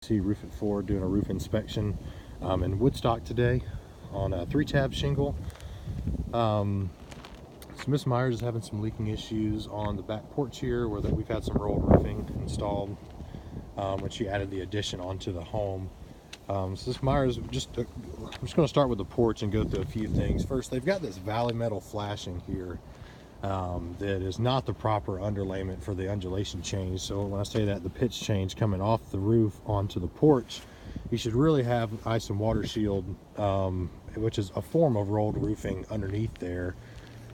See Roof It Forward doing a roof inspection in Woodstock today on a 3-tab shingle. So Miss Myers is having some leaking issues on the back porch here where we've had some rolled roofing installed when she added the addition onto the home. So this Myers, I'm just going to start with the porch and go through a few things. First, they've got this valley metal flashing here that is not the proper underlayment for the undulation change. So when I say that, the pitch change coming off the roof onto the porch, you should really have ice and water shield, which is a form of rolled roofing underneath there.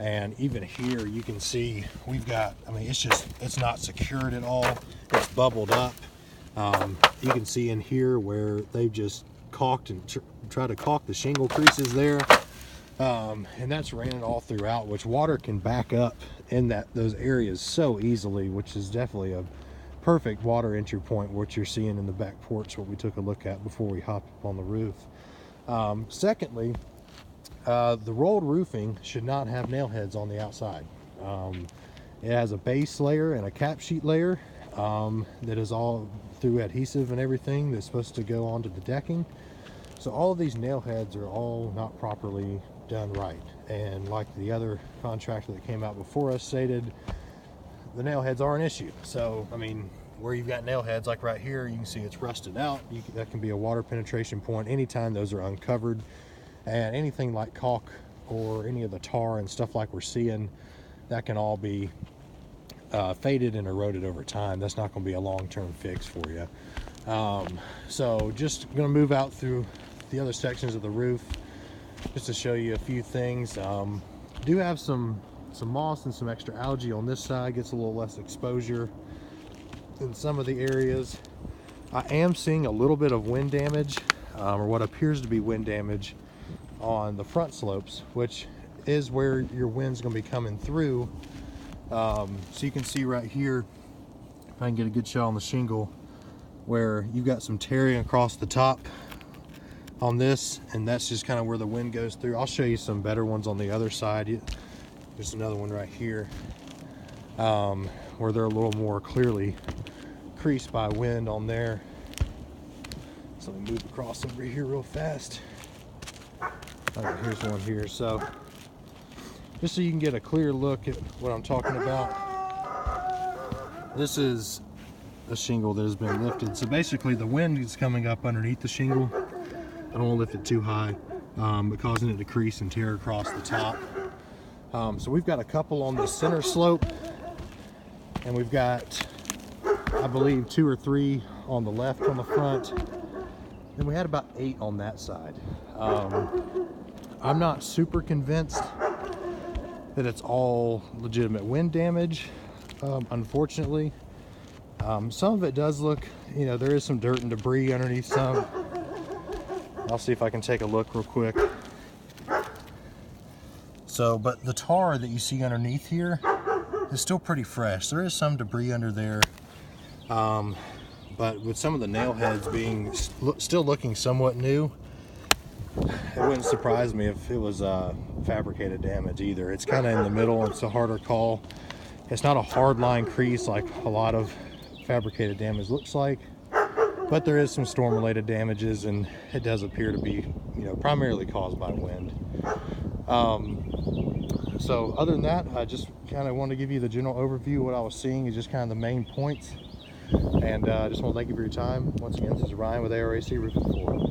And even here you can see we've got, I mean, it's not secured at all. It's bubbled up. You can see in here where they've just caulked and tried to caulk the shingle creases there. And that's ran all throughout, which water can back up in those areas so easily, which is definitely a perfect water entry point, what you're seeing in the back porch, what we took a look at before we hopped up on the roof. Secondly, the rolled roofing should not have nail heads on the outside. It has a base layer and a cap sheet layer that is all through adhesive and everything that's supposed to go onto the decking. So all of these nail heads are all not properly done right, and like the other contractor that came out before us stated, the nail heads are an issue. So I mean, where you've got nail heads like right here, you can see it's rusted out. That can be a water penetration point anytime those are uncovered. And anything like caulk or any of the tar and stuff like we're seeing, that can all be faded and eroded over time. That's not going to be a long-term fix for you. So just going to move out through the other sections of the roof just to show you a few things. Do have some moss and some extra algae on this side. Gets a little less exposure in some of the areas. I am seeing a little bit of wind damage, or what appears to be wind damage on the front slopes, which is where your wind's going to be coming through. So you can see right here, if I can get a good shot on the shingle, where you've got some tearing across the top on this, and that's just kind of where the wind goes through. I'll show you some better ones on the other side. There's another one right here where they're a little more clearly creased by wind on there. So let me move across over here real fast. All right, here's one here. So just so you can get a clear look at what I'm talking about, this is a shingle that has been lifted. So basically the wind is coming up underneath the shingle. I don't want to lift it too high, but causing it to crease and tear across the top. So we've got a couple on the center slope, and we've got, I believe, 2 or 3 on the left on the front. And we had about 8 on that side. I'm not super convinced that it's all legitimate wind damage, unfortunately. Some of it does look, you know, there is some dirt and debris underneath some. I'll see if I can take a look real quick. So, but the tar that you see underneath here is still pretty fresh. There is some debris under there, but with some of the nail heads being still looking somewhat new, it wouldn't surprise me if it was fabricated damage either. It's kind of in the middle. It's a harder call. It's not a hard line crease like a lot of fabricated damage looks like, but there is some storm related damages, and it does appear to be, you know, primarily caused by wind. So other than that, I just kind of want to give you the general overview of what I was seeing, is just kind of the main points. And I just want to thank you for your time. Once again, this is Ryan with ARAC Roof It Forward.